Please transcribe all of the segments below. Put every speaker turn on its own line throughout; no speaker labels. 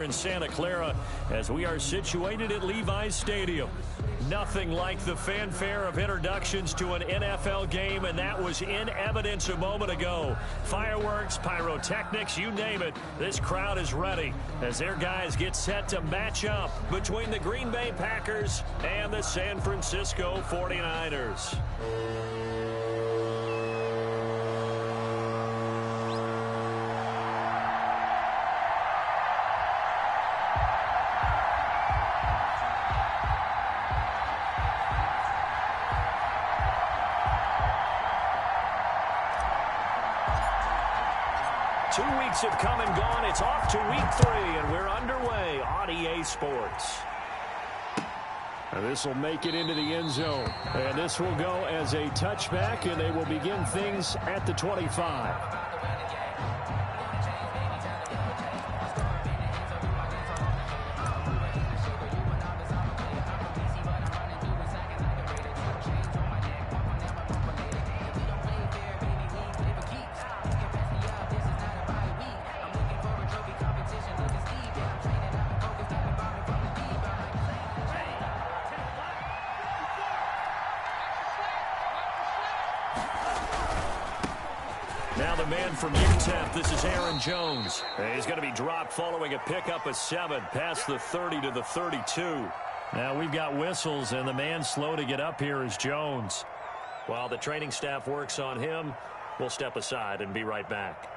in Santa Clara as we are situated at Levi's Stadium. Nothing like the fanfare of introductions to an NFL game, and that was in evidence a moment ago. Fireworks, pyrotechnics, you name it. This crowd is ready as their guys get set to match up between the Green Bay Packers and the San Francisco 49ers. 2 weeks have come and gone. It's off to week 3, and we're underway on EA Sports. And this will make it into the end zone. And this will go as a touchback, and they will begin things at the 25. Now the man from UTEP, this is Aaron Jones. He's going to be dropped following a pickup of 7 past the 30 to the 32. Now we've got whistles, and the man slow to get up here is Jones. While the training staff works on him, we'll step aside and be right back.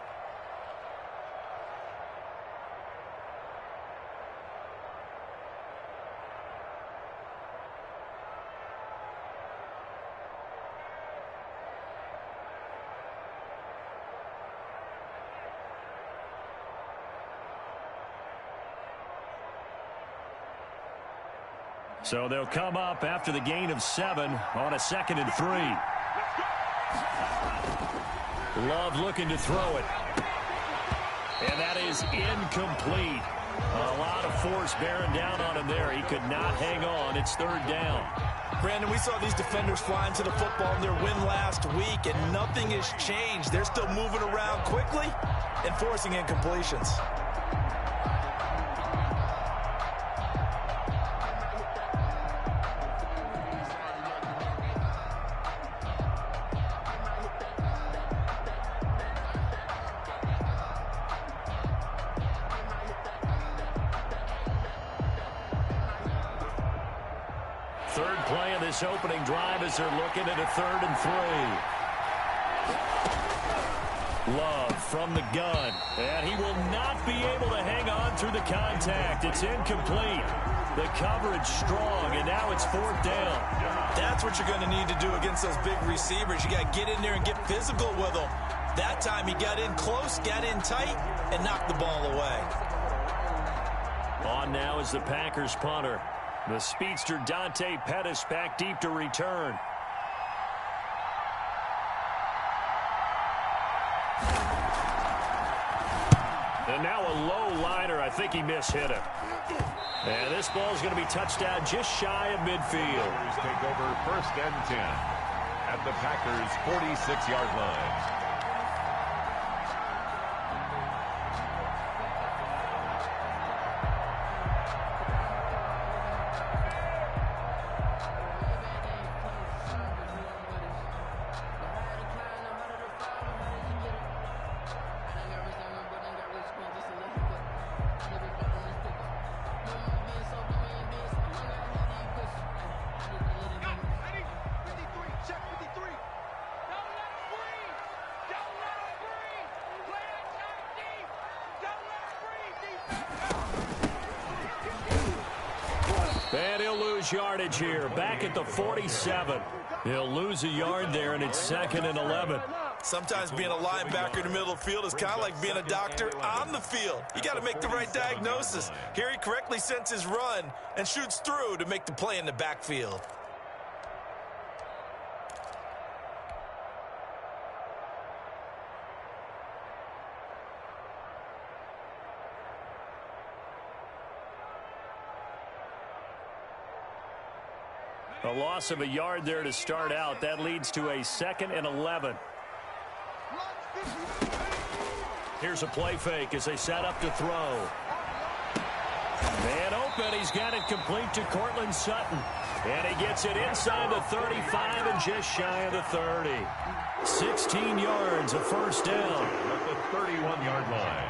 So they'll come up after the gain of 7 on a 2nd and 3. Love looking to throw it. And that is incomplete. A lot of force bearing down on him there. He could not hang on. It's 3rd down.
Brandon, we saw these defenders flying to the football in their win last week, and nothing has changed. They're still moving around quickly and forcing incompletions.
Third play of this opening drive as they're looking at a 3rd and 3. Love from the gun, and he will not be able to hang on through the contact. It's incomplete. The coverage strong, and now it's 4th down.
That's what you're going to need to do against those big receivers. You got to get in there and get physical with them. That time he got in close, got in tight, and knocked the ball away.
On now is the Packers punter. The speedster Dante Pettis back deep to return. And now a low liner. I think he mishit it. And this ball is going to be touched down just shy of midfield.
Take over 1st and 10 at the Packers' 46-yard line.
And he'll lose yardage here, back at the 47. He'll lose a yard there, and it's 2nd and 11.
Sometimes being a linebacker in the middle of the field is kind of like being a doctor on the field. You got to make the right diagnosis. Here he correctly senses run and shoots through to make the play in the backfield.
A loss of a yard there to start out. That leads to a 2nd and 11. Here's a play fake as they set up to throw. and he's got it complete to Cortland Sutton. And he gets it inside the 35 and just shy of the 30. 16 yards, a first down.
At the 31-yard line.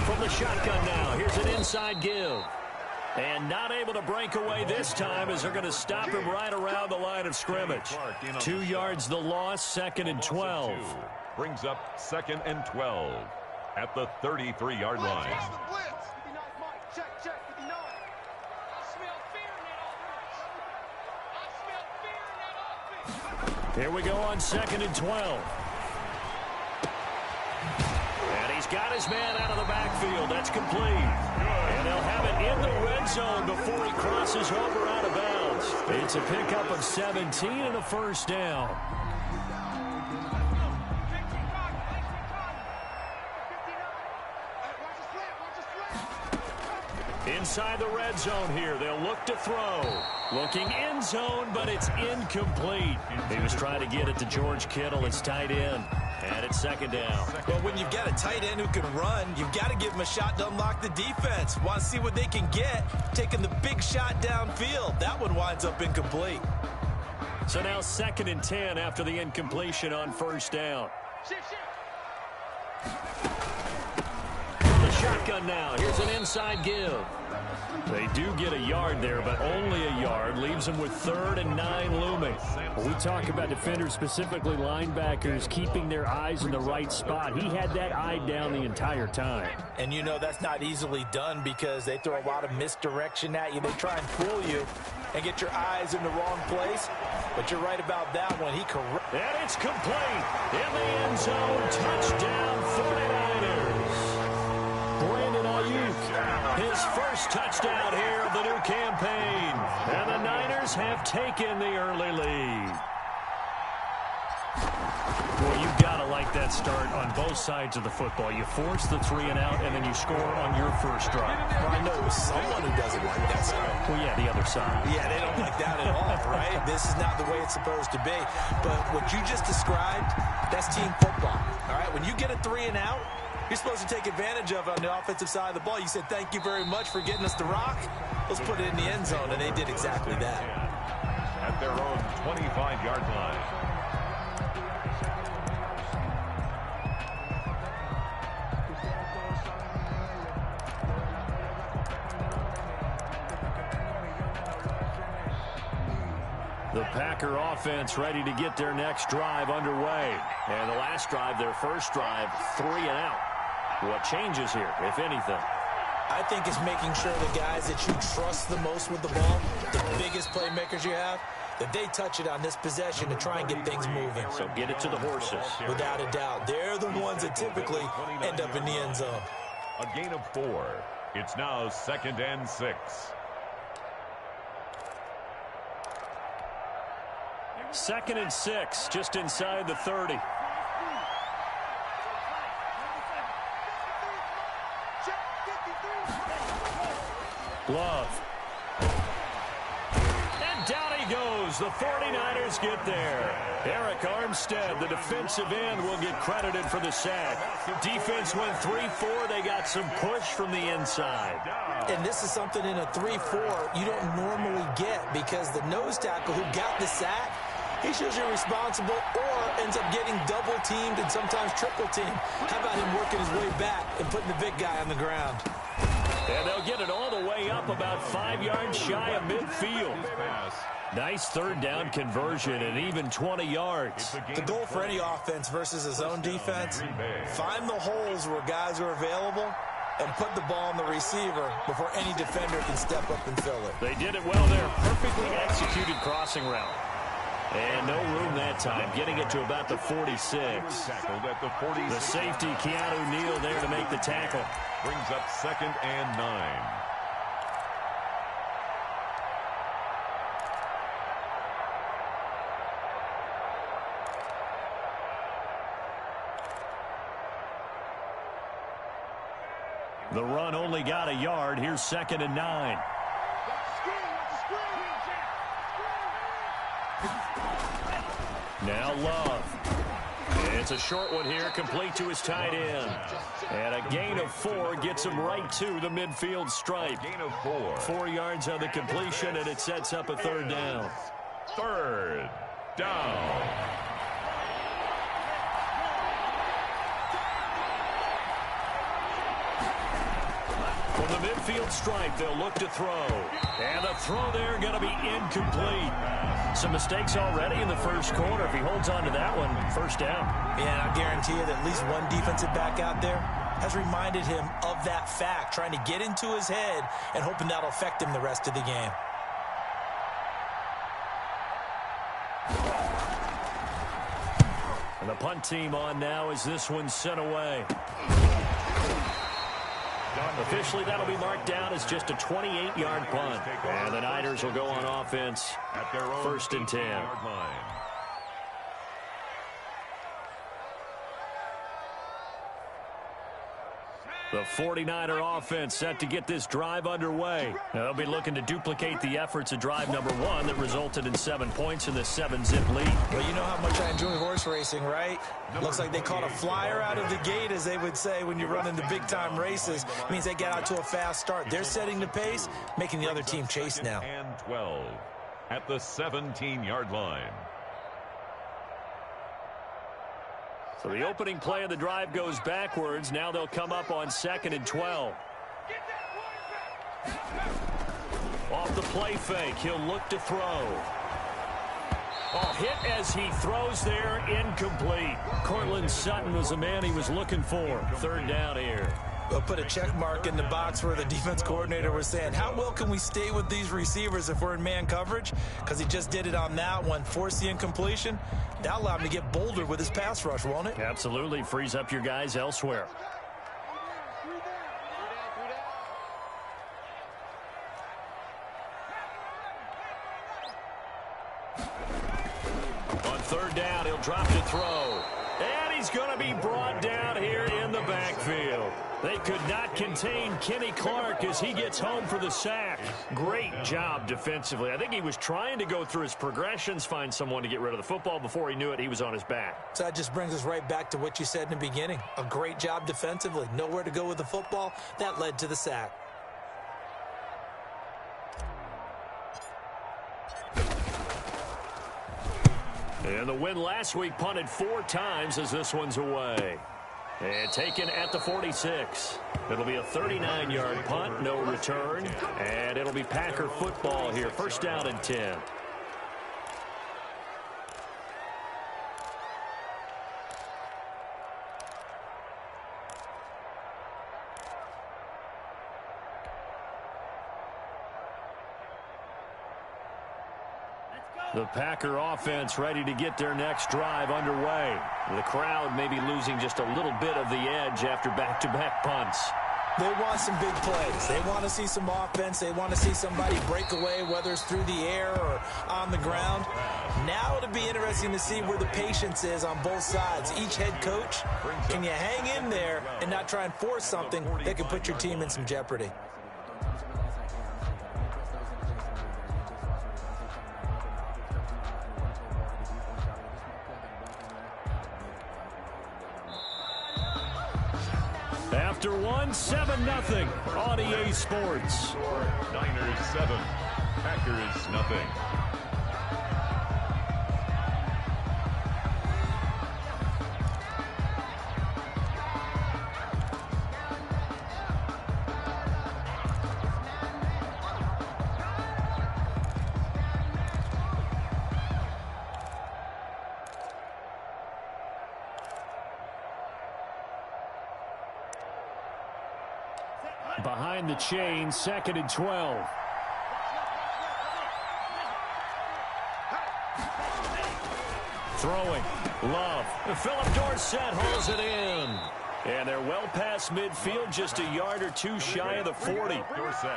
From the shotgun now, here's an inside give. And not able to break away this time as they're going to stop him right around the line of scrimmage. 2 yards the loss, 2nd and 12.
Brings up 2nd and 12 at the 33-yard line.
Here we go on 2nd and 12. And he's got his man out of the backfield. That's complete. And they'll have it in the red zone before he crosses over out of bounds. It's a pickup of 17 and a first down. Inside the red zone here. They'll look to throw. Looking end zone, but it's incomplete. He was trying to get it to George Kittle, his tight end. And it's 2nd down.
Well, when you've got a tight end who can run, you've got to give him a shot to unlock the defense. Want to see what they can get, taking the big shot downfield. That one winds up incomplete.
So now 2nd and 10 after the incompletion on first down. From the shotgun now, here's an inside give. They do get a yard there, but only a yard. Leaves them with 3rd and 9 looming.
Well, we talk about defenders, specifically linebackers, keeping their eyes in the right spot. He had that eye down the entire time.
And you know that's not easily done because they throw a lot of misdirection at you. They try and fool you and get your eyes in the wrong place. But you're right about that one. He correct.
And it's complete. In the end zone. Touchdown 49ers. Brandon Ayuk, his first touchdown here of the new campaign. And the Niners have taken the early lead. Boy, you've got to like that start on both sides of the football. You force the 3 and out, and then you score on your first drive.
Well, I know someone who doesn't like that start.
Well, yeah, the other side.
Yeah, they don't like that at all, right? This is not the way it's supposed to be. But what you just described, that's team football, all right? When you get a 3 and out, you're supposed to take advantage of it on the offensive side of the ball. You said, thank you very much for getting us the rock. Let's put it in the end zone, and they did exactly that.
At their own 25-yard line.
The Packer offense ready to get their next drive underway. And the last drive, their first drive, 3 and out. What changes here, if anything?
I think it's making sure the guys that you trust the most with the ball, the biggest playmakers you have, that they touch it on this possession to try and get things moving.
So get it to the horses.
Without a doubt. They're the ones that typically end up in the end zone.
A gain of 4. It's now 2nd and 6.
2nd and 6, just inside the 30. Glove. And down he goes. The 49ers get there. Eric Armstead, the defensive end, will get credited for the sack. Defense went 3-4. They got some push from the inside.
And this is something in a 3-4 you don't normally get because the nose tackle who got the sack, he's usually responsible or ends up getting double-teamed and sometimes triple-teamed. How about him working his way back and putting the big guy on the ground?
And they'll get it all the way up about 5 yards shy of midfield. Nice 3rd down conversion and even 20 yards.
The goal for any offense versus a zone defense, find the holes where guys are available and put the ball on the receiver before any defender can step up and fill it.
They did it well there. Perfectly executed crossing route. And no room that time, getting it to about the 46. The safety, Keanu Neal, there to make the tackle.
Brings up 2nd and 9.
The run only got a yard. Here's 2nd and 9. Now Love. It's a short one here, complete to his tight end. And a gain of 4 gets him right to the midfield stripe.
Gain of 4.
4 yards on the completion, and it sets up a third down.
Third down.
From the midfield stripe, they'll look to throw. And the throw there going to be incomplete. Some mistakes already in the first quarter. If he holds on to that one, first down.
Yeah, and I guarantee you that at least one defensive back out there has reminded him of that fact, trying to get into his head and hoping that'll affect him the rest of the game.
And the punt team on now as this one's sent away. Officially, that'll be marked down as just a 28-yard punt. And the Niners will go on offense
At their own
1st and 10.
18-yard line.
The 49er offense set to get this drive underway. Now, they'll be looking to duplicate the efforts of drive number 1 that resulted in 7 points in the 7-zip lead.
Well, you know how much I enjoy horse racing, right? Looks like they caught a flyer out of the gate, as they would say when you're running the big-time races. It means they get out to a fast start. They're setting the pace, making the other team chase now.
And 12 at the 17-yard line.
So the opening play of the drive goes backwards. Now they'll come up on 2nd and 12. Off the play fake, he'll look to throw. Oh, hit as he throws there, incomplete. Cortland Sutton was the man he was looking for. Third down here.
We'll put a check mark in the box where the defense coordinator was saying, how well can we stay with these receivers if we're in man coverage? Because he just did it on that one, forced the incompletion. That'll allow him to get bolder with his pass rush, won't it?
Absolutely, frees up your guys elsewhere. On third down, he'll drop to throw. And he's going to be brought down here in the backfield. They could not contain Kenny Clark as he gets home for the sack. Great job defensively. I think he was trying to go through his progressions, find someone to get rid of the football. Before he knew it, he was on his back.
So that just brings us right back to what you said in the beginning. A great job defensively. Nowhere to go with the football. That led to the sack.
And the win last week punted 4 times as this one's away. And taken at the 46. It'll be a 39-yard punt, no return. And it'll be Packer football here. First down and 10. The Packer offense ready to get their next drive underway. The crowd may be losing just a little bit of the edge after back-to-back punts.
They want some big plays. They want to see some offense. They want to see somebody break away, whether it's through the air or on the ground. Now it'll be interesting to see where the patience is on both sides. Each head coach, can you hang in there and not try and force something that could put your team in some jeopardy?
After 7-0 on EA Sports.
Niners 7, Packers nothing.
Behind the chain, 2nd and 12. Throwing. Love. Philip Dorsett hauls it in. And they're well past midfield, just a yard or two shy of the 40.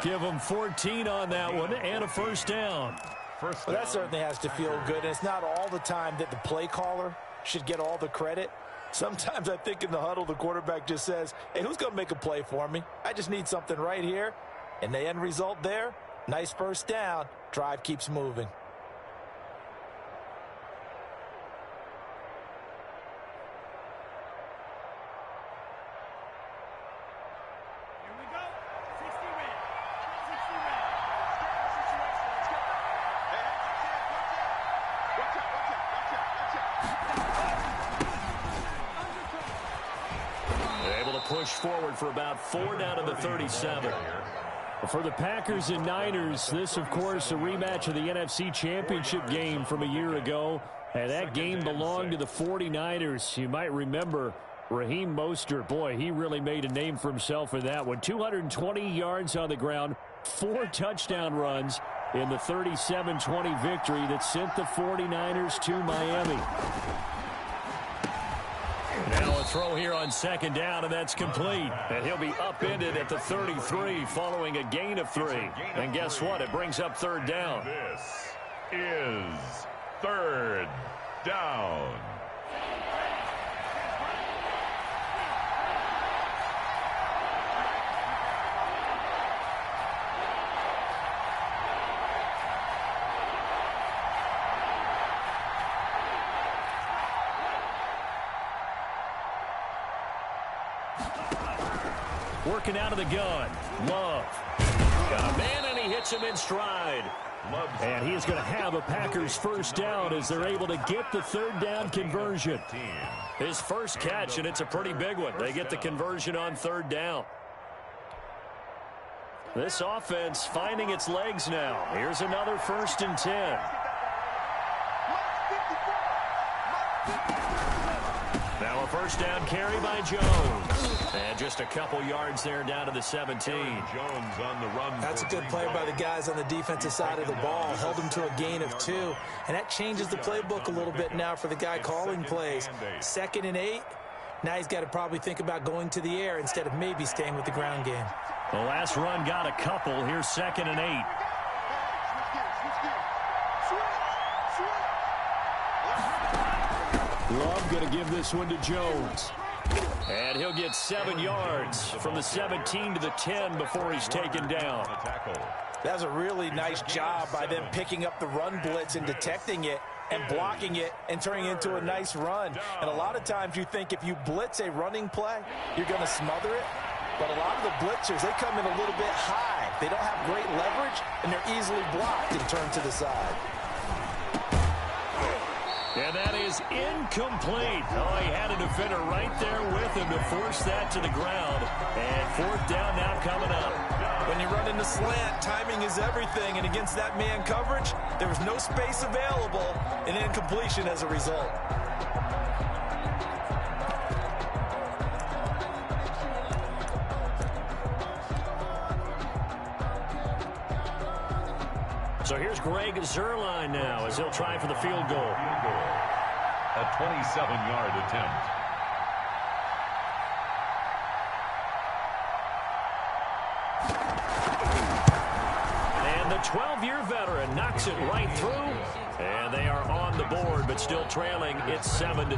Give them 14 on that one and a first down.
Well, that certainly has to feel good. And it's not all the time that the play caller should get all the credit. Sometimes I think in the huddle, the quarterback just says, hey, who's going to make a play for me? I just need something right here. And the end result there, nice first down. Drive keeps moving.
push forward for about 4 down to the 37.
For the Packers and Niners, this, of course, a rematch of the NFC Championship game from a year ago. And that game belonged to the 49ers. You might remember Raheem Mostert. Boy, he really made a name for himself in that one. 220 yards on the ground, 4 touchdown runs in the 37-20 victory that sent the 49ers to Miami.
Now a throw here on 2nd down, and that's complete. And he'll be upended at the 33 following a gain of 3. And guess what? It brings up 3rd down.
This is 3rd down.
Working out of the gun. Love. Got a man, and he hits him in stride. And he is going to have a Packers first down as they're able to get the 3rd down conversion. His first catch, and it's a pretty big one. They get the conversion on 3rd down. This offense finding its legs now. Here's another 1st and 10. Now a first down carry by Jones. And just a couple yards there down to the 17.
Jones on the run.
That's a good play by the guys on the defensive side of the ball. Held him to a gain of 2. And that changes the playbook a little bit now for the guy calling plays. 2nd and 8. Now he's got to probably think about going to the air instead of maybe staying with the ground game.
The last run got a couple. Here's 2nd and 8.
Love going to give this one to Jones.
And he'll get 7 yards from the 17 to the 10 before he's taken down.
That was a really nice job by them picking up the run blitz and detecting it and blocking it and turning it into a nice run. And a lot of times you think if you blitz a running play, you're going to smother it. But a lot of the blitzers, they come in a little bit high. They don't have great leverage, and they're easily blocked and turned to the side.
And that is incomplete. Oh, he had a defender right there with him to force that to the ground. And 4th down now coming up.
When you run into slant, timing is everything. And against that man coverage, there was no space available, and incompletion as a result.
So here's Greg Zuerlein now as he'll try for the field goal.
A 27-yard attempt.
And the 12-year veteran knocks it right through. And they are on the board, but still trailing. It's 7-3.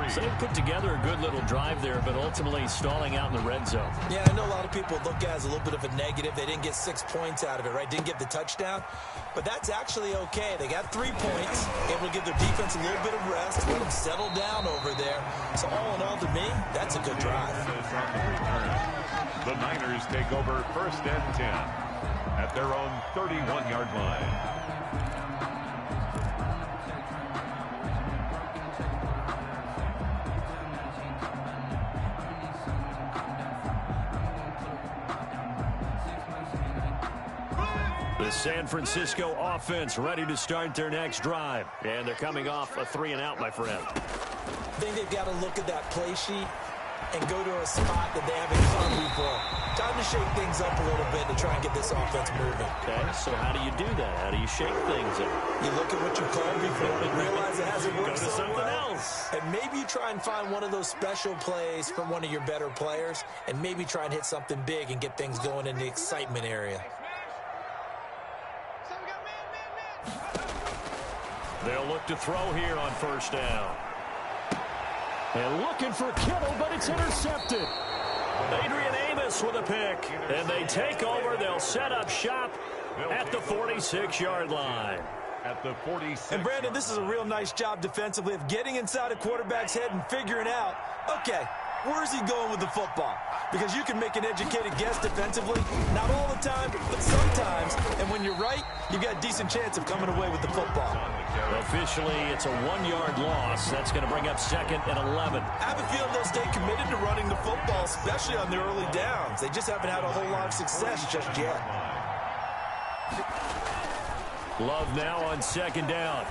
So they put together a good little drive there, but ultimately stalling out in the red zone.
Yeah, I know a lot of people look at it as a little bit of a negative. They didn't get 6 points out of it, right? Didn't get the touchdown. But that's actually okay. They got 3 points. Able to give their defense a little bit of rest, let them settle down over there. So all in all, to me, that's a good drive.
The Niners take over 1st and 10 at their own 31-yard line.
The San Francisco offense ready to start their next drive. And they're coming off a 3-and-out, my friend.
I think they've got to look at that play sheet and go to a spot that they haven't done before. Time to shake things up a little bit to try and get this offense moving.
Okay, so how do you do that? How do you shake things up?
You look at what you called before and realize it hasn't worked
Go to
so
something
well.
else.
And maybe you try and find one of those special plays from one of your better players and maybe try and hit something big and get things going in the excitement area.
They'll look to throw here on 1st down. And looking for Kittle, but it's intercepted. Adrian Amos with a pick. And they take over. They'll set up shop at the 46-yard line.
At the 46.
And, Brandon, this is a real nice job defensively of getting inside a quarterback's head and figuring out, okay, Where's he going with the football? Because you can make an educated guess defensively, not all the time, but sometimes. And when you're right, you've got a decent chance of coming away with the football.
Officially, it's a 1-yard loss. That's going to bring up 2nd and 11.
I have a feeling they'll stay committed to running the football, especially on the early downs. They just haven't had a whole lot of success just yet.
Love now on 2nd down.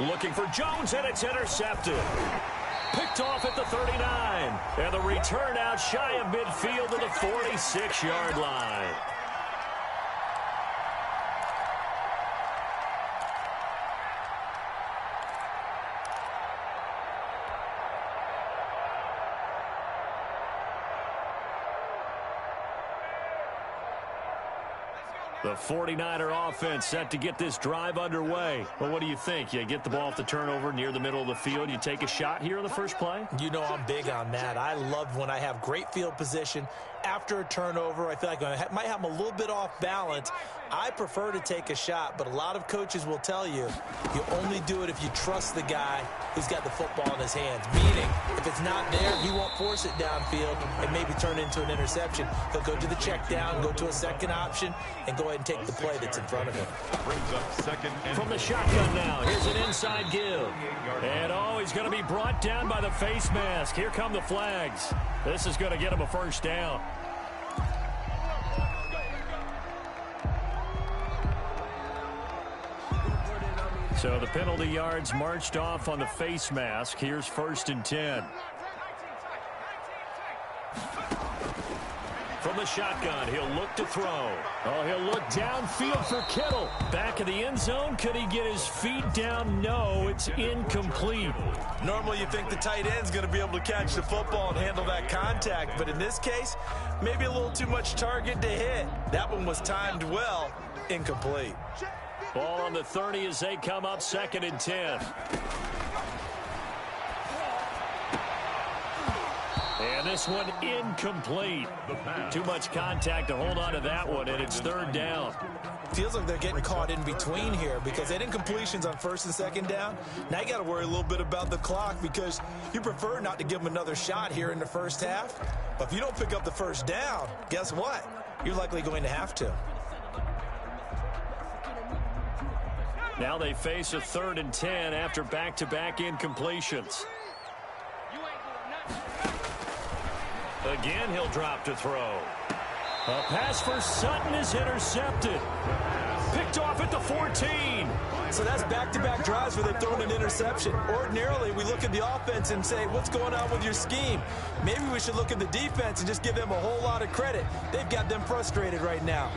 Looking for Jones, and it's intercepted. Picked off at the 39. And the return out shy of midfield to the 46-yard line. The 49er offense set to get this drive underway. Well, what do you think? You get the ball off the turnover near the middle of the field. You take a shot here in the first play?
You know I'm big on that. I love when I have great field position. After a turnover, I feel like I might have them a little bit off balance. I prefer to take a shot, but a lot of coaches will tell you, you only do it if you trust the guy who's got the football in his hands. Meaning, if it's not there, he won't force it downfield and maybe turn it into an interception. He'll go to the check down, go to a second option, and go ahead and take the play that's in front of him.
Brings up 2nd and
From the shotgun now, here's an inside give. And, oh, he's going to be brought down by the face mask. Here come the flags. This is going to get him a first down. So the penalty yards marched off on the face mask. Here's 1st and 10. From the shotgun, he'll look to throw. Oh, he'll look downfield for Kittle. Back in the end zone. Could he get his feet down? No, it's incomplete.
Normally you think the tight end's going to be able to catch the football and handle that contact, but in this case, maybe a little too much target to hit. That one was timed well, incomplete.
Ball on the 30 as they come up 2nd and 10. And this one incomplete. Too much contact to hold on to that one, and it's 3rd down.
Feels like they're getting caught in between here because they had incompletions on 1st and 2nd down. Now you got to worry a little bit about the clock because you prefer not to give them another shot here in the first half. But if you don't pick up the first down, guess what? You're likely going to have to.
Now they face a 3rd and 10 after back-to-back incompletions. Again, he'll drop to throw. A pass for Sutton is intercepted. Picked off at the 14.
So that's back-to-back drives where they've thrown an interception. Ordinarily, we look at the offense and say, what's going on with your scheme? Maybe we should look at the defense and just give them a whole lot of credit. They've got them frustrated right now.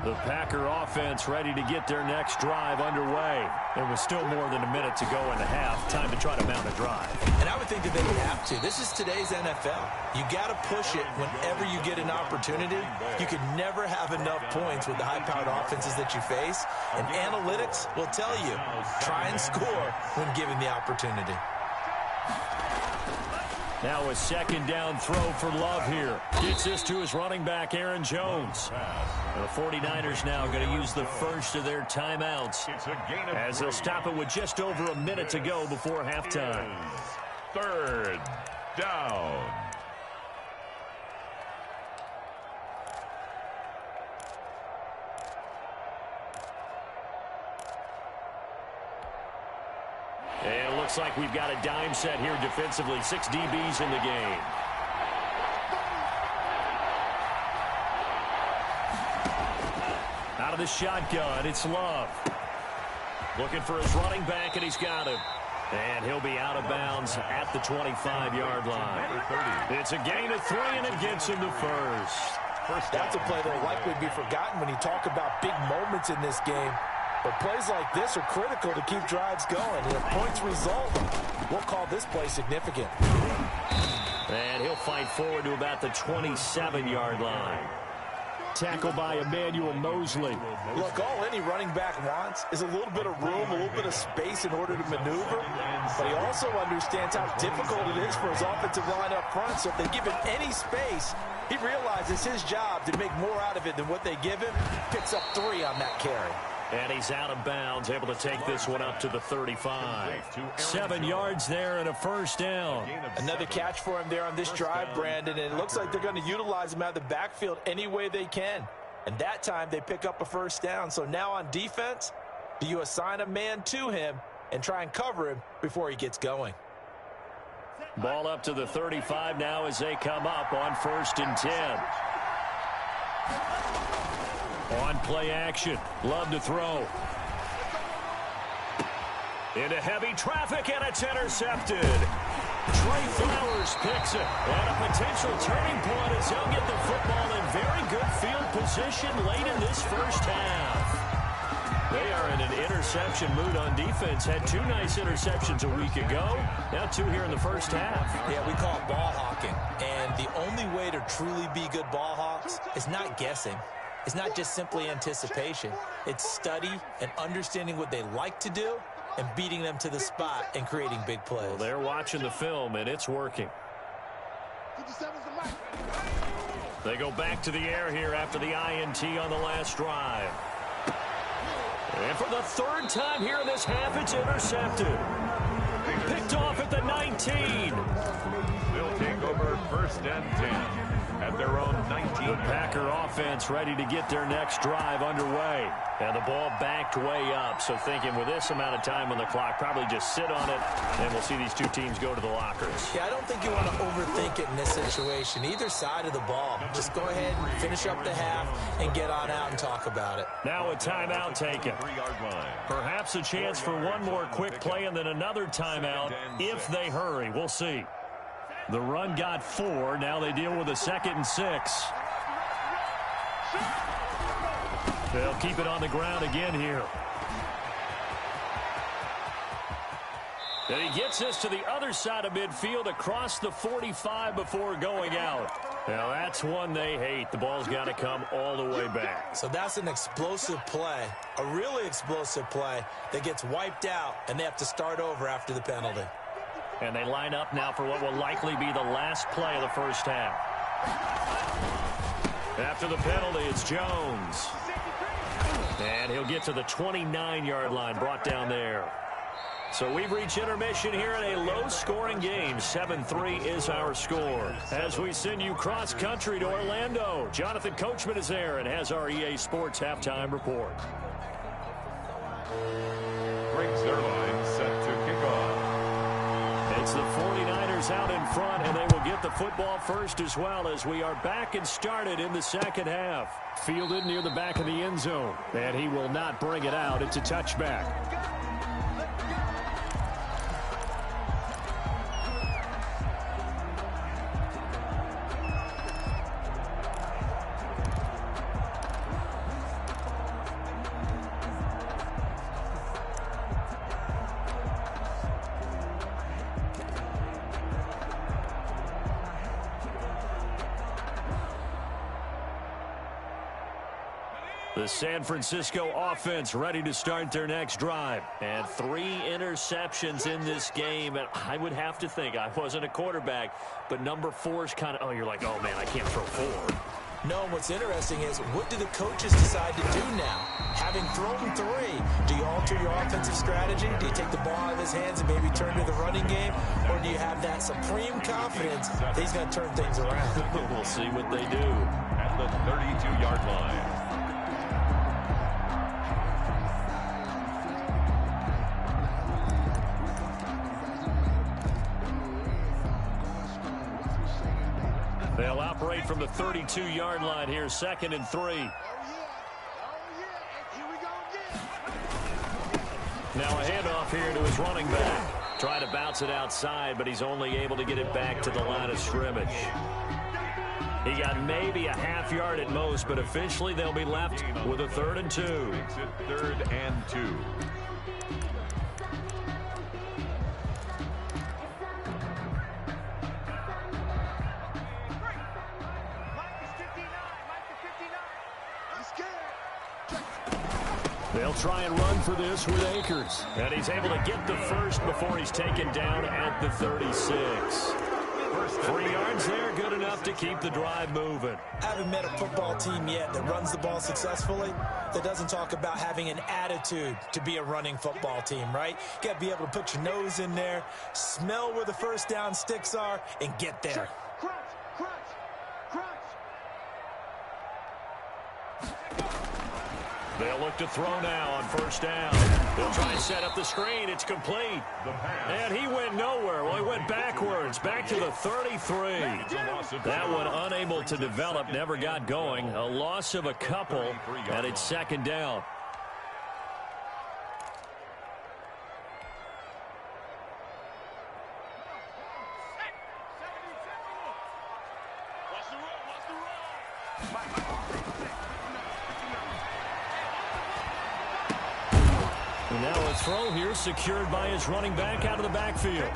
The Packer offense ready to get their next drive underway. There was still more than a minute to go in the half. Time to try to mount a drive.
And I would think that they would have to. This is today's NFL. You got to push it whenever you get an opportunity. You can never have enough points with the high-powered offenses that you face. And analytics will tell you, try and score when given the opportunity.
Now a 2nd down throw for Love here. Gets this to his running back, Aaron Jones. The 49ers now going to use the first of their timeouts as they'll stop it with just over a minute to go before halftime.
3rd down.
And it looks like we've got a dime set here defensively. 6 DBs in the game. Out of the shotgun, it's Love. Looking for his running back, and he's got him. And he'll be out of bounds at the 25-yard line. It's a gain of 3, and it gets him to first.
That's a play that will likely be forgotten when you talk about big moments in this game. But plays like this are critical to keep drives going. And if points result, we'll call this play significant.
And he'll fight forward to about the 27-yard line.
tackle by Emmanuel Mosley.
Look, all any running back wants is a little bit of room, a little bit of space in order to maneuver. But he also understands how difficult it is for his offensive line up front. So if they give him any space, he realizes his job to make more out of it than what they give him. Picks up 3 on that carry.
And he's out of bounds, able to take this one up to the 35. 7 yards there and a first down.
Another catch for him there on this drive, Brandon, and it looks like they're going to utilize him out of the backfield any way they can. And that time they pick up a first down. So now on defense, do you assign a man to him and try and cover him before he gets going?
Ball up to the 35 now as they come up on 1st and 10. On play action. Love to throw. Into heavy traffic, and it's intercepted. Trey Flowers picks it. And a potential turning point as he'll get the football in very good field position late in this first half. They are in an interception mood on defense. Had 2 nice interceptions a week ago. Now 2 here in the first half.
Yeah, we call it ball hawking. And the only way to truly be good ball hawks is not guessing. It's not just simply anticipation. It's study and understanding what they like to do and beating them to the spot and creating big plays.
Well, they're watching the film, and it's working. They go back to the air here after the INT on the last drive. And for the 3rd time here in this half, it's intercepted. Picked off at the 19.
They'll take over 1st and 10. At their own 19.
The Packer offense ready to get their next drive underway. And the ball backed way up. So thinking with this amount of time on the clock, probably just sit on it, and we'll see these 2 teams go to the lockers.
Yeah, I don't think you want to overthink it in this situation. Either side of the ball. Just go ahead and finish up the half and get on out and talk about it.
Now a timeout taken.
3-yard line.
Perhaps a chance for one more quick play and then another timeout if they hurry. We'll see. The run got 4. Now they deal with a 2nd and 6. They'll keep it on the ground again here. And he gets this to the other side of midfield across the 45 before going out. Now that's one they hate. The ball's got to come all the way back.
So that's an explosive play, a really explosive play that gets wiped out, and they have to start over after the penalty.
And they line up now for what will likely be the last play of the first half. After the penalty, it's Jones. And he'll get to the 29-yard line, brought down there. So we've reached intermission here in a low-scoring game. 7-3 is our score. As we send you cross-country to Orlando, Jonathan Coachman is there and has our EA Sports halftime report.
Breaks their line, set to kick off.
It's the 49ers out in front, and they will get the football first as well as we are back and started in the second half. Fielded near the back of the end zone, and he will not bring it out. It's a touchback. The San Francisco offense ready to start their next drive. And 3 interceptions in this game. And I would have to think, I wasn't a quarterback, but number 4's kind of, you're like, oh, man, I can't throw 4.
No, what's interesting is, what do the coaches decide to do now? Having thrown 3, do you alter your offensive strategy? Do you take the ball out of his hands and maybe turn to the running game? Or do you have that supreme confidence that he's going to turn things around?
We'll see what they do.
At the 32-yard line.
They'll operate from the 32-yard line here, 2nd and 3. Now a handoff here to his running back. Trying to bounce it outside, but he's only able to get it back to the line of scrimmage. He got maybe a half yard at most, but officially they'll be left with a 3rd and 2.
Makes it 3rd and 2.
They'll try and run for this with Akers.
And he's able to get the first before he's taken down at the 36. 3 yards there, good enough to keep the drive moving.
I haven't met a football team yet that runs the ball successfully that doesn't talk about having an attitude to be a running football team, right? You got to be able to put your nose in there, smell where the first down sticks are, and get there.
They'll look to throw now on first down. They'll try and set up the screen. It's complete. And he went nowhere. Well, he went backwards, back to the 33. That one unable to develop, never got going. A loss of a couple, and it's second down. Now a throw here secured by his running back out of the backfield.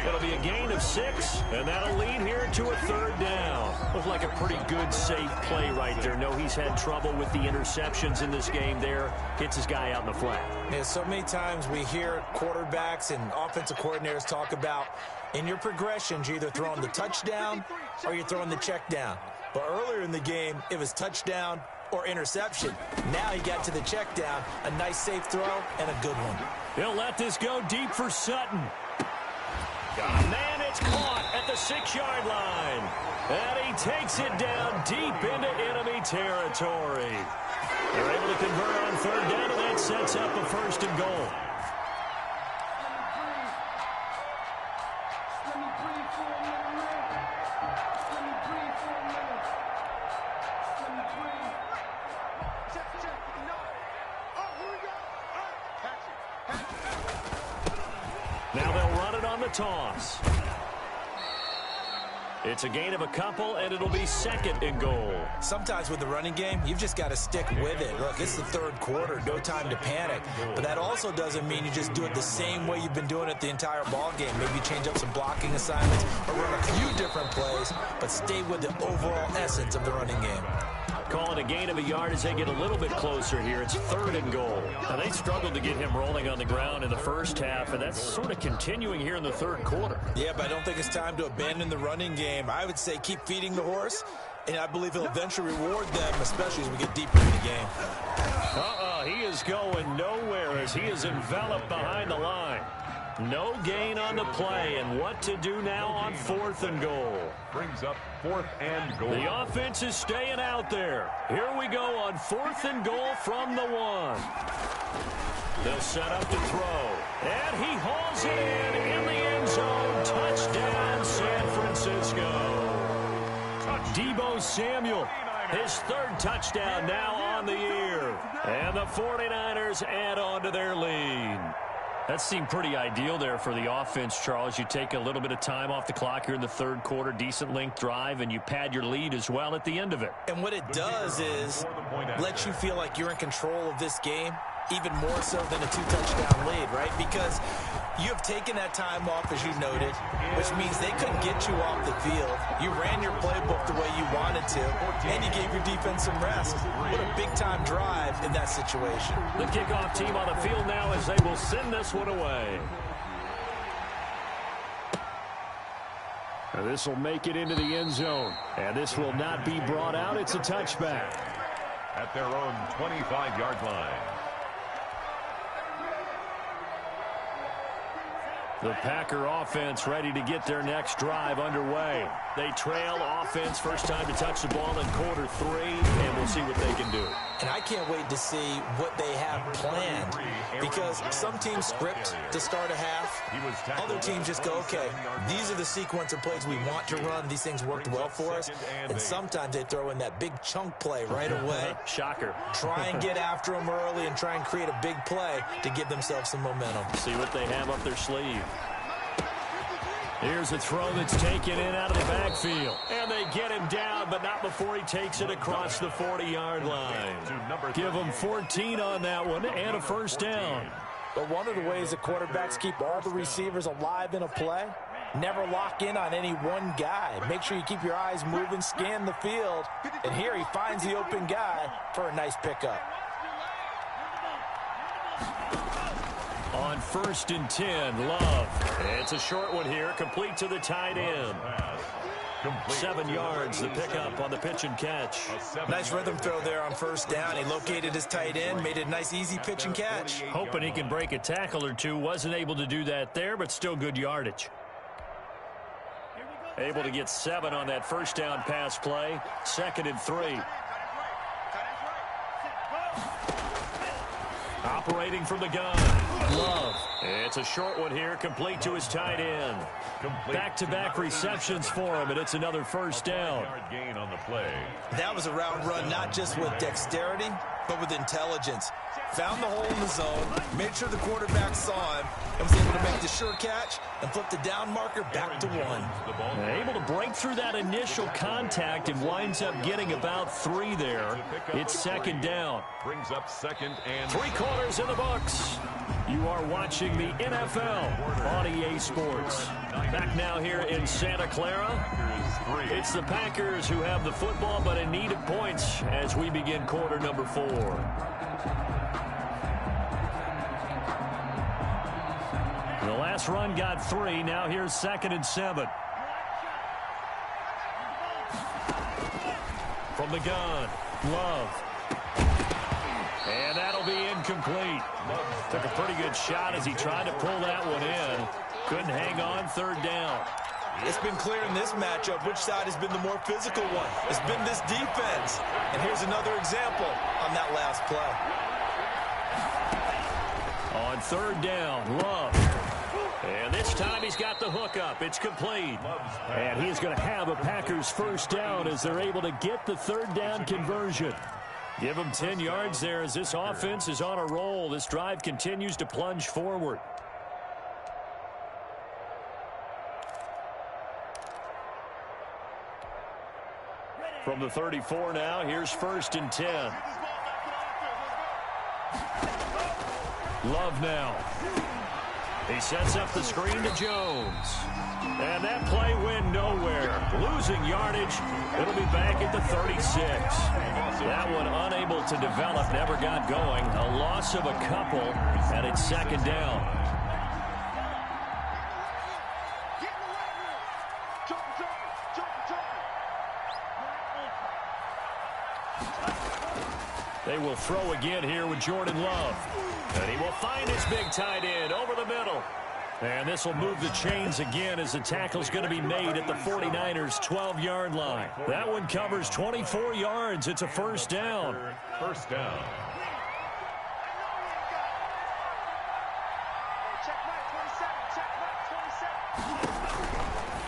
It'll be a gain of 6, and that'll lead here to a third down. Looks like a pretty good, safe play right there. No, he's had trouble with the interceptions in this game there. Hits his guy out in the flat.
Yeah, so many times we hear quarterbacks and offensive coordinators talk about in your progressions, you're either throwing the touchdown or you're throwing the check down. But earlier in the game, it was touchdown or interception. Now he got to the check down, a nice safe throw and a good one.
He'll let this go deep for Sutton. Man, it's caught at the 6-yard line. And he takes it down deep into enemy territory. They're able to convert on third down, and that sets up a first and goal. Now they'll run it on the toss. It's a gain of a couple, and it'll be second and goal.
Sometimes with the running game, you've just got to stick with it. Look, it's the third quarter, no time to panic. But that also doesn't mean you just do it the same way you've been doing it the entire ball game. Maybe change up some blocking assignments or run a few different plays, but stay with the overall essence of the running game.
Calling a gain of a yard as they get a little bit closer here. It's third and goal. Now, they struggled to get him rolling on the ground in the first half, and that's sort of continuing here in the third quarter.
Yeah, but I don't think it's time to abandon the running game. I would say keep feeding the horse, and I believe he'll eventually reward them, especially as we get deeper in the game.
He is going nowhere as he is enveloped behind the line. No gain on the play, and what to do now on fourth and goal.
Brings up fourth and goal.
The offense is staying out there. Here we go on fourth and goal from the 1. They'll set up to throw, and he hauls it in the end zone. Touchdown, San Francisco. Deebo Samuel, his third touchdown now on the year. And the 49ers add on to their lead. That seemed pretty ideal there for the offense, Charles. You take a little bit of time off the clock here in the third quarter, decent length drive, and you pad your lead as well at the end of it.
And what it does is let you feel like you're in control of this game, even more so than a 2-touchdown lead, right? Because you have taken that time off, as you noted, which means they couldn't get you off the field. You ran your playbook the way you wanted to, and you gave your defense some rest. What a big-time drive in that situation.
The kickoff team on the field now as they will send this one away.
This will make it into the end zone, and this will not be brought out. It's a touchback.
At their own 25-yard line.
The Packer offense ready to get their next drive underway. They trail offense, first time to touch the ball in quarter 3, and we'll see what they can do.
And I can't wait to see what they have planned, because some teams script to start a half. Other teams just go, okay, these are the sequence of plays we want to run. These things worked well for us. And sometimes they throw in that big chunk play right away.
Shocker.
Try and get after them early and try and create a big play to give themselves some momentum.
See what they have up their sleeve. Here's a throw that's taken in out of the backfield. And they get him down, but not before he takes it across the 40-yard line. Give him 14 on that one and a first down.
But one of the ways that quarterbacks keep all the receivers alive in a play, never lock in on any one guy. Make sure you keep your eyes moving, scan the field. And here he finds the open guy for a nice pickup.
On 1st and 10, Love. It's a short one here, complete to the tight end. 7 yards, the pickup on the pitch and catch.
Nice rhythm throw there on 1st down. He located his tight end, made it a nice, easy pitch and catch.
Hoping he can break a tackle or two. Wasn't able to do that there, but still good yardage. Able to get 7 on that 1st down pass play. 2nd and 3. Operating from the gun. Love. It's a short one here, complete to his tight end. Back-to-back receptions for him, and it's another 1st down.
Gain on the play.
That was a route run not just with dexterity, but with intelligence. Found the hole in the zone, made sure the quarterback saw him, and was able to make the sure catch and flip the down marker back to 1.
Able to break through that initial contact and winds up getting about 3 there. It's 2nd down.
Brings up 2nd and
3 quarters in the books. You are watching the NFL on EA Sports. Back now here in Santa Clara. It's the Packers who have the football, but in need of points as we begin quarter number 4. The last run got 3. Now here's 2nd and 7. From the gun, Love. And that'll be incomplete. Took a pretty good shot as he tried to pull that one in. Couldn't hang on, 3rd down.
It's been clear in this matchup which side has been the more physical one. It's been this defense. And here's another example on that last play.
On 3rd down, Love. And this time he's got the hook up. It's complete. And he's going to have a Packers 1st down as they're able to get the 3rd down conversion. Give him 10 yards there as this offense is on a roll. This drive continues to plunge forward. From the 34 now, here's 1st and 10. Love now. He sets up the screen to Jones. And that play went nowhere. Losing yardage. It'll be back at the 36. That one unable to develop, never got going. A loss of a couple, and it's 2nd down. They will throw again here with Jordan Love. And he will find his big tight end over the middle. And this will move the chains again as the tackle's going to be made at the 49ers' 12-yard line. That one covers 24 yards. It's a 1st down.
1st down.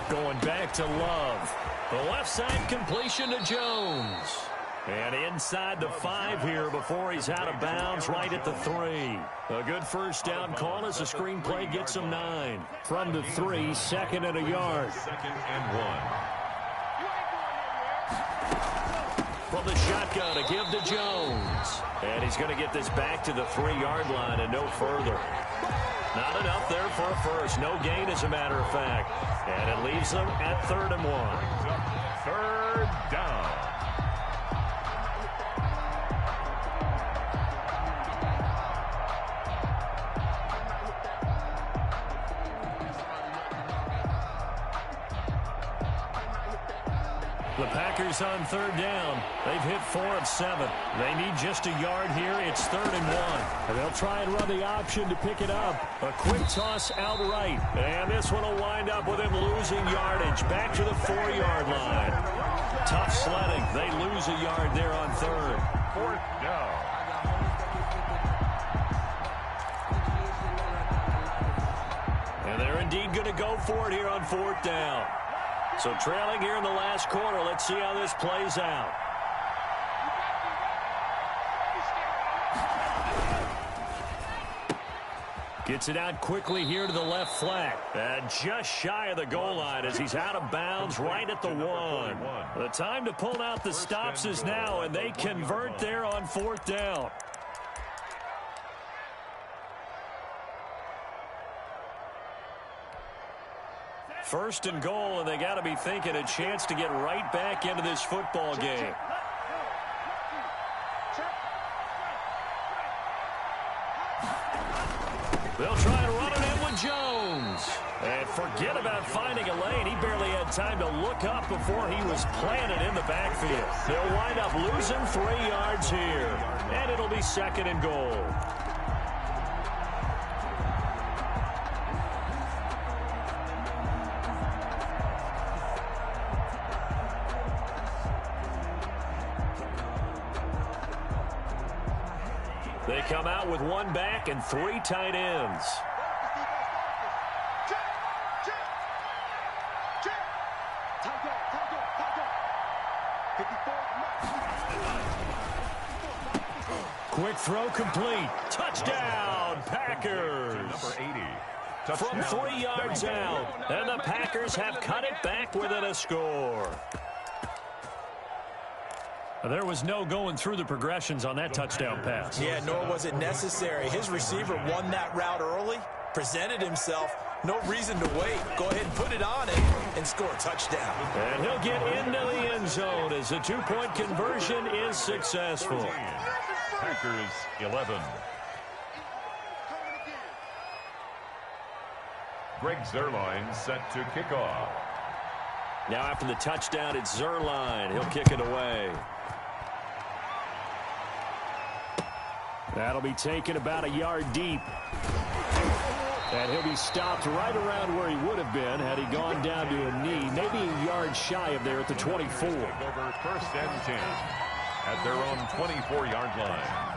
Going back to Love. The left side completion to Jones. And inside the 5 here before he's out of bounds right at the 3. A good 1st down call as the screenplay gets him 9. From the 3, 2nd and a yard.
2nd and 1.
From the shotgun to give to Jones. And he's going to get this back to the 3-yard line and no further. Not enough there for a first. No gain, as a matter of fact. And it leaves them at 3rd and 1.
3rd down.
The Packers on 3rd down. They've hit 4 of 7. They need just a yard here. It's 3rd and 1. And they'll try and run the option to pick it up. A quick toss outright. And this one will wind up with him losing yardage. Back to the 4-yard line. Tough sledding. They lose a yard there on 3rd.
4th down.
And they're indeed going to go for it here on 4th down. So trailing here in the last quarter. Let's see how this plays out. Gets it out quickly here to the left flat. And just shy of the goal line as he's out of bounds right at the 1. The time to pull out the stops is now, and they convert there on 4th down. First and goal, and they got to be thinking a chance to get right back into this football game. They'll try and run it in with Jones. And forget about finding a lane. He barely had time to look up before he was planted in the backfield. They'll wind up losing 3 yards here. And it'll be 2nd and goal. They come out with 1 back and 3 tight ends. Quick throw complete. Touchdown, Packers.
Number 80.
From 3 yards out. And the Packers have cut it back within a score. There was no going through the progressions on that touchdown pass.
Yeah, nor was it necessary. His receiver won that route early, presented himself. No reason to wait. Go ahead and put it on him and score a touchdown.
And he'll get into the end zone as the 2-point conversion is successful.
Packers 11. Greg Zuerlein set to kick off.
Now after the touchdown, it's Zuerlein. He'll kick it away. That'll be taken about a yard deep. And he'll be stopped right around where he would have been had he gone down to a knee, maybe a yard shy of there at the 24.
Over 1st and 10 at their own 24-yard line.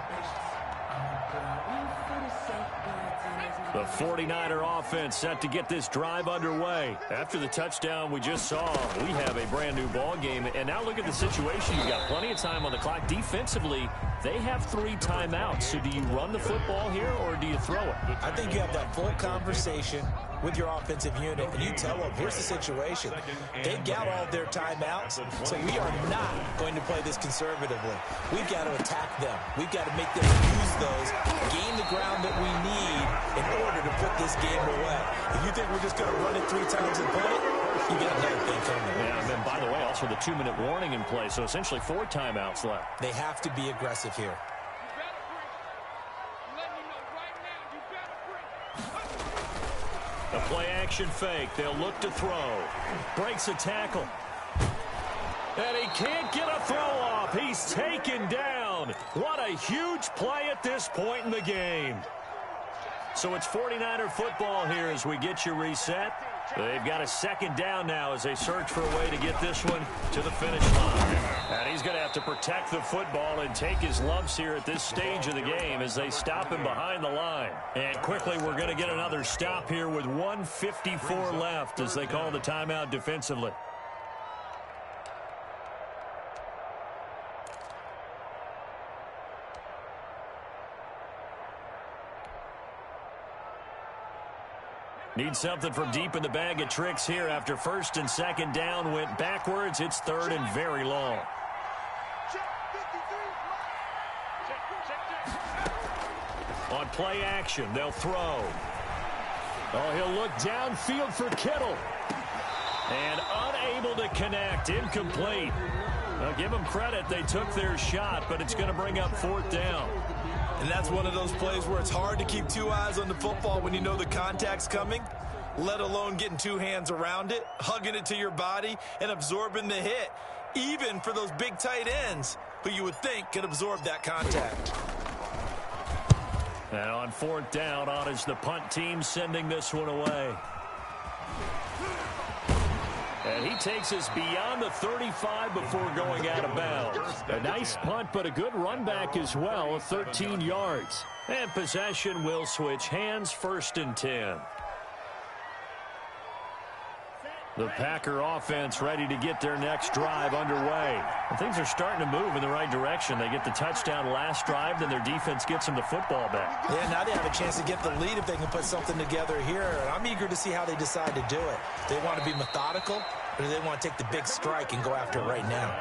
The 49er offense set to get this drive underway. After the touchdown we just saw, we have a brand new ball game. And now look at the situation. You got plenty of time on the clock. Defensively, they have 3 timeouts. So do you run the football here or do you throw it?
I think you have that full conversation with your offensive unit, and you tell them, here's the situation. They've got all their timeouts, so we are not going to play this conservatively. We've got to attack them. We've got to make them use those, gain the ground that we need in order to put this game away. If you think we're just going to run it 3 times and punt it, you got another thing coming.
Yeah, and then, by the way, also the 2-minute warning in play, so essentially 4 timeouts left.
They have to be aggressive here.
The play-action fake. They'll look to throw. Breaks a tackle. And he can't get a throw off. He's taken down. What a huge play at this point in the game. So it's 49er football here as we get you reset. They've got a 2nd down now as they search for a way to get this one to the finish line. And he's going to have to protect the football and take his lumps here at this stage of the game as they stop him behind the line. And quickly we're going to get another stop here with 1:54 left as they call the timeout defensively. Need something from deep in the bag of tricks here after 1st and 2nd down went backwards. It's 3rd and very long. On play action, they'll throw. Oh, he'll look downfield for Kittle. And unable to connect, incomplete. Now give them credit, they took their shot, but it's going to bring up 4th down.
And that's one of those plays where it's hard to keep 2 eyes on the football when you know the contact's coming, let alone getting 2 hands around it, hugging it to your body, and absorbing the hit, even for those big tight ends who you would think could absorb that contact.
And on 4th down, on is the punt team sending this one away. And he takes us beyond the 35 before going out of bounds. A nice punt, but a good run back as well, 13 yards. And possession will switch hands, 1st and 10. The Packer offense ready to get their next drive underway. And things are starting to move in the right direction. They get the touchdown last drive, then their defense gets them the football back.
Yeah, now they have a chance to get the lead if they can put something together here. And I'm eager to see how they decide to do it. They want to be methodical, or do they want to take the big strike and go after it right now?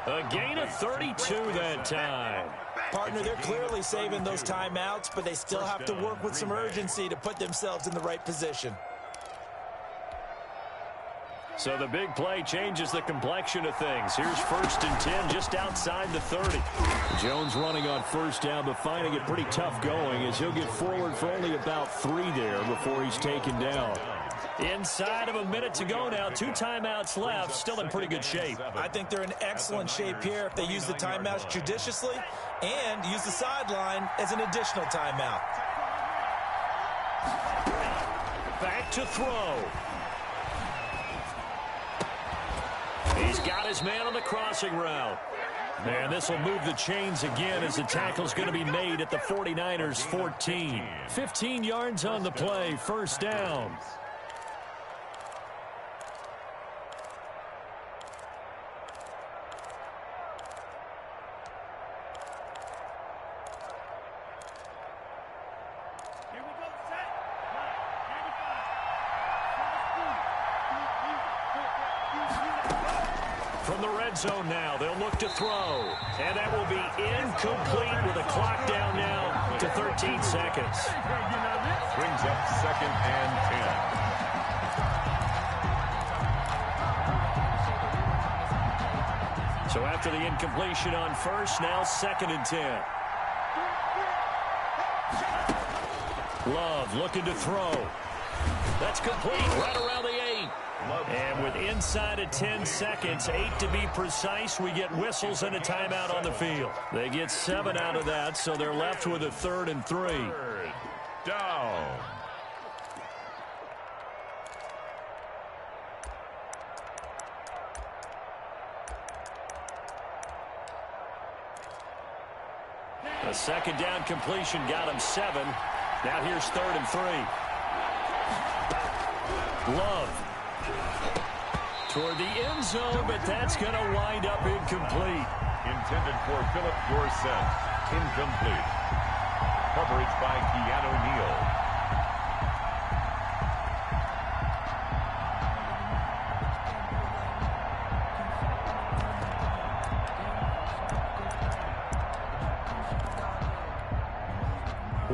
A gain of 32 that time.
Partner, they're clearly saving those timeouts, but they still have to work with some urgency to put themselves in the right position.
So the big play changes the complexion of things. Here's 1st and 10 just outside the 30.
Jones running on first down, but finding it pretty tough going as he'll get forward for only about 3 there before he's taken down.
Inside of a minute to go now. 2 timeouts left. Still in pretty good shape.
I think they're in excellent shape here if they use the timeouts judiciously and use the sideline as an additional timeout.
Back to throw. He's got his man on the crossing route. And this will move the chains again as the tackle's going to be made at the 49ers 14. 15 yards on the play, 1st down. From the red zone now, they'll look to throw. And that will be incomplete with a clock down now to 13 seconds.
Brings up 2nd and 10.
So after the incompletion on first, now 2nd and 10. Love looking to throw. That's complete right around the 8. And with inside of 10 seconds, 8 to be precise, we get whistles and a timeout on the field. They get 7 out of that, so they're left with a 3rd and 3.
3rd down.
A 2nd down completion got him 7. Now here's 3rd and 3. Love. Toward the end zone, but that's going to wind up incomplete.
Intended for Philip Dorsett. Incomplete. Coverage by Keanu Neal.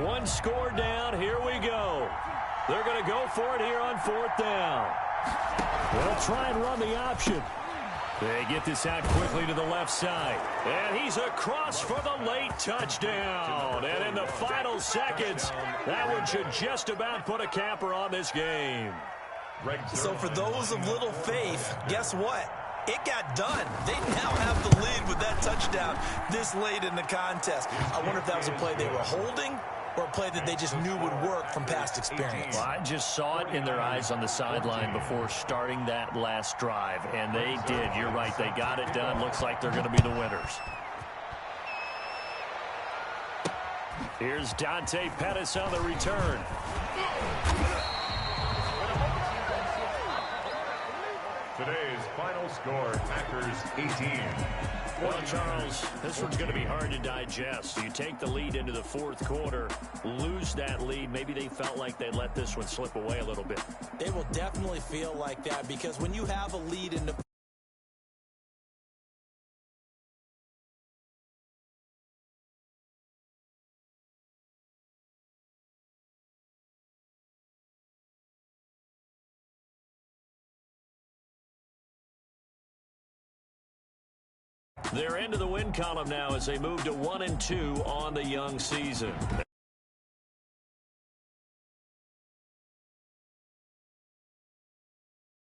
One score down. Here we go. They're going to go for it here on 4th down. They'll try and run the option. They get this out quickly to the left side. And he's across for the late touchdown. And in the final seconds, that one should just about put a capper on this game.
So for those of little faith, guess what? It got done. They now have the lead with that touchdown this late in the contest. I wonder if that was a play they were holding or a play that they just knew would work from past experience.
Well, I just saw it in their eyes on the sideline before starting that last drive, and they did. You're right. They got it done. Looks like they're going to be the winners. Here's Dante Pettis on the return.
Today's final score, Packers 18.
Well, Charles, this one's going to be hard to digest. You take the lead into the 4th quarter, lose that lead. Maybe they felt like they let this one slip away a little bit.
They will definitely feel like that because when you have a lead in the
They're into the win column now as they move to 1-2 on the young season.